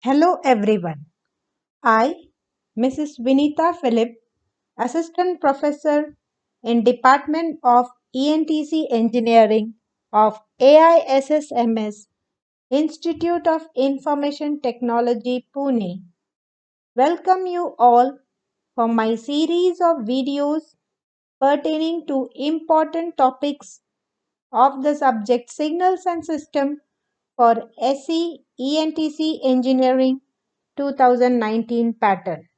Hello everyone. I, Mrs. Vineeta Philip, Assistant Professor in Department of E&TC Engineering of AISSMS Institute of Information Technology Pune, welcome you all for my series of videos pertaining to important topics of the subject Signals and System for SE E&TC Engineering 2019 pattern.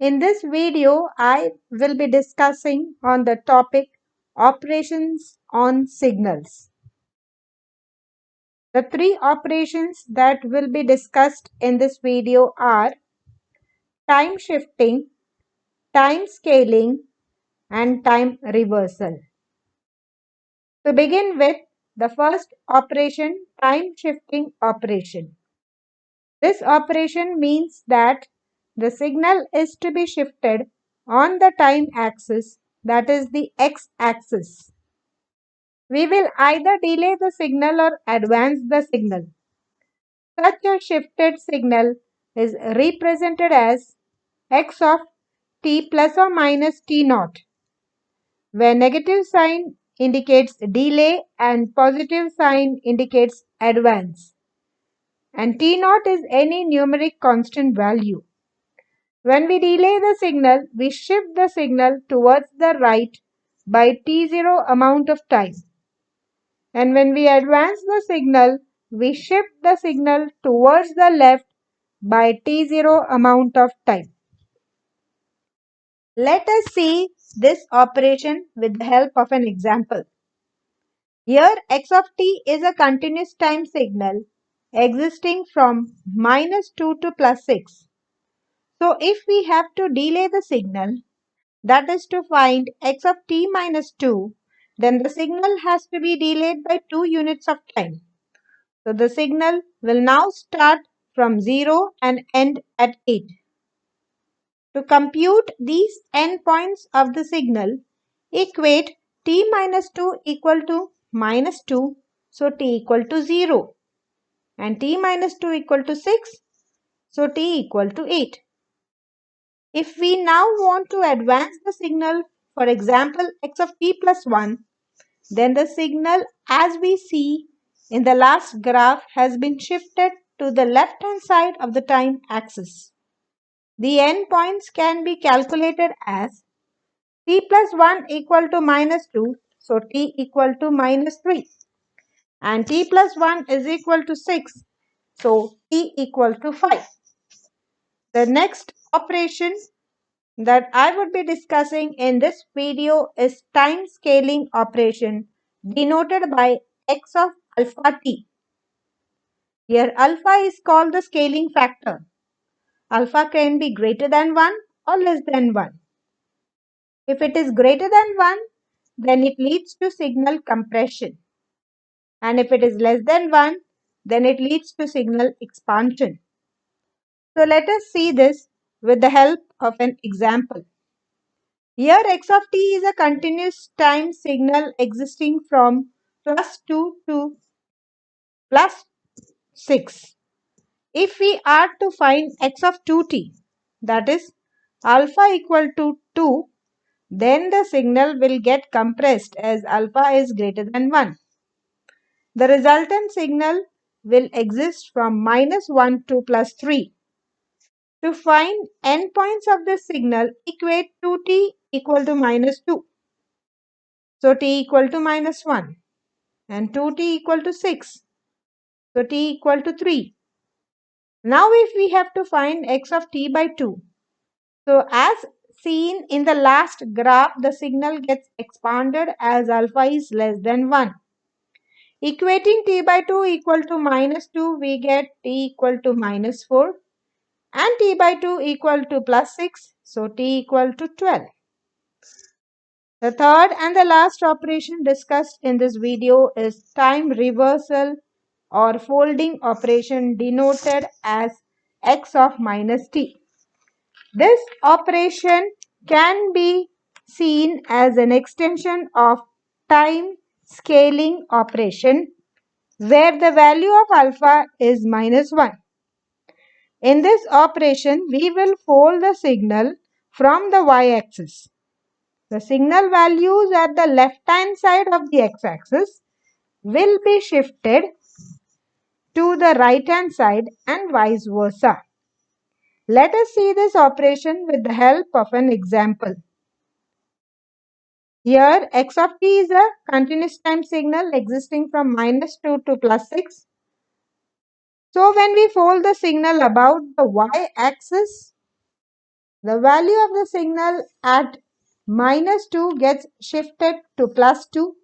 In this video, I will be discussing on the topic operations on signals. The three operations that will be discussed in this video are time shifting, time scaling, and time reversal. To begin with, the first operation, time shifting operation. This operation means that the signal is to be shifted on the time axis, that is the x-axis. We will either delay the signal or advance the signal. Such a shifted signal is represented as x of t plus or minus t naught, where negative sign indicates delay and positive sign indicates advance. And t naught is any numeric constant value. When we delay the signal, we shift the signal towards the right by t0 amount of time. And when we advance the signal, we shift the signal towards the left by t0 amount of time. Let us see this operation with the help of an example. Here x of t is a continuous time signal existing from -2 to +6. So if we have to delay the signal, that is to find x of t minus 2, then the signal has to be delayed by 2 units of time. So the signal will now start from 0 and end at 8. To compute these endpoints of the signal, equate t minus 2 equal to minus 2, so t equal to 0, and t minus 2 equal to 6, so t equal to 8. If we now want to advance the signal, for example x of t plus 1, then the signal as we see in the last graph has been shifted to the left hand side of the time axis. The endpoints can be calculated as t plus 1 equal to minus 2, so t equal to minus 3, and t plus 1 is equal to 6, so t equal to 5. The next operation that I would be discussing in this video is time scaling operation denoted by x of alpha t. Here alpha is called the scaling factor. Alpha can be greater than 1 or less than 1. If it is greater than 1, then it leads to signal compression. And if it is less than 1, then it leads to signal expansion. So let us see this with the help of an example. Here x of t is a continuous time signal existing from +2 to +6. If we are to find x of 2t, that is alpha equal to 2, then the signal will get compressed as alpha is greater than 1. The resultant signal will exist from -1 to +3. To find endpoints of this signal, equate 2t equal to -2. So t equal to -1 and 2t equal to 6. So t equal to 3. Now if we have to find x of t by 2. So as seen in the last graph, the signal gets expanded as alpha is less than 1. Equating t by 2 equal to -2, we get t equal to -4 and t by 2 equal to +6, so t equal to 12. The third and the last operation discussed in this video is time reversal or folding operation denoted as x of minus t. This operation can be seen as an extension of time scaling operation where the value of alpha is -1. In this operation, we will fold the signal from the y-axis. The signal values at the left-hand side of the x-axis will be shifted to the right-hand side and vice versa. Let us see this operation with the help of an example. Here, x of t is a continuous time signal existing from -2 to +6. So, when we fold the signal about the y-axis, the value of the signal at -2 gets shifted to +2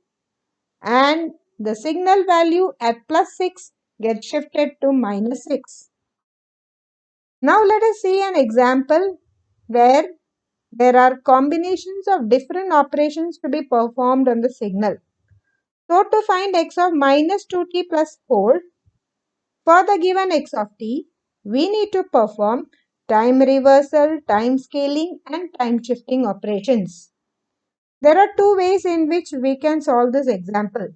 and the signal value at +6 gets shifted to -6. Now let us see an example where there are combinations of different operations to be performed on the signal. So to find x of -2t plus 4, for the given x of t, we need to perform time reversal, time scaling and time shifting operations. There are two ways in which we can solve this example.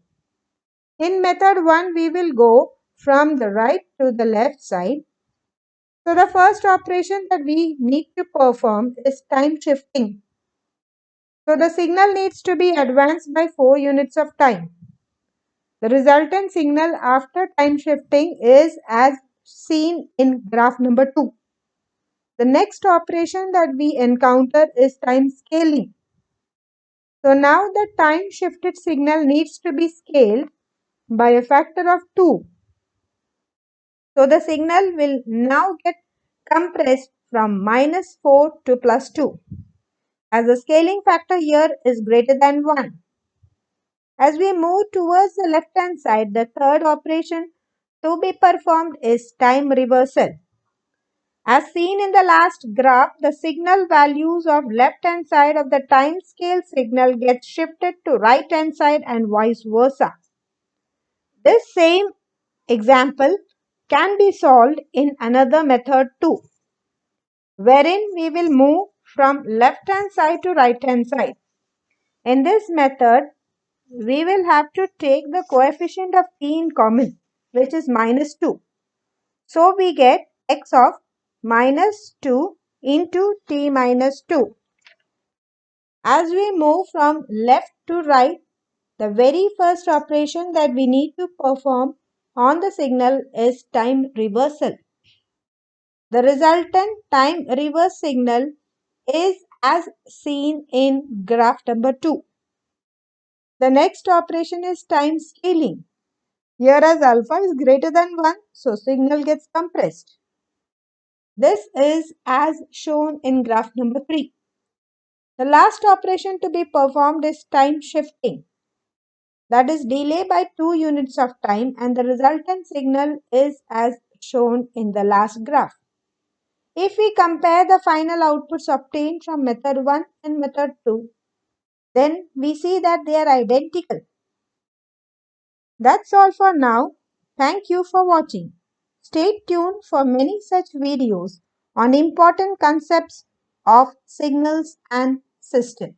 In method 1, we will go from the right to the left side. So the first operation that we need to perform is time shifting. So the signal needs to be advanced by 4 units of time. The resultant signal after time shifting is as seen in graph number 2. The next operation that we encounter is time scaling. So now the time shifted signal needs to be scaled by a factor of 2. So the signal will now get compressed from -4 to +2, as the scaling factor here is greater than 1. As we move towards the left hand side, the third operation to be performed is time reversal. As seen in the last graph, the signal values of left hand side of the time scale signal gets shifted to right hand side and vice versa. This same example can be solved in another method too, wherein we will move from left hand side to right hand side. In this method, we will have to take the coefficient of t in common, which is -2. So we get x of -2 into t minus 2. As we move from left to right, the very first operation that we need to perform on the signal is time reversal. The resultant time reverse signal is as seen in graph number 2. The next operation is time scaling. Here as alpha is greater than 1, so signal gets compressed. This is as shown in graph number 3. The last operation to be performed is time shifting. That is delay by 2 units of time and the resultant signal is as shown in the last graph. If we compare the final outputs obtained from method 1 and method 2, then we see that they are identical. That's all for now. Thank you for watching. Stay tuned for many such videos on important concepts of signals and systems.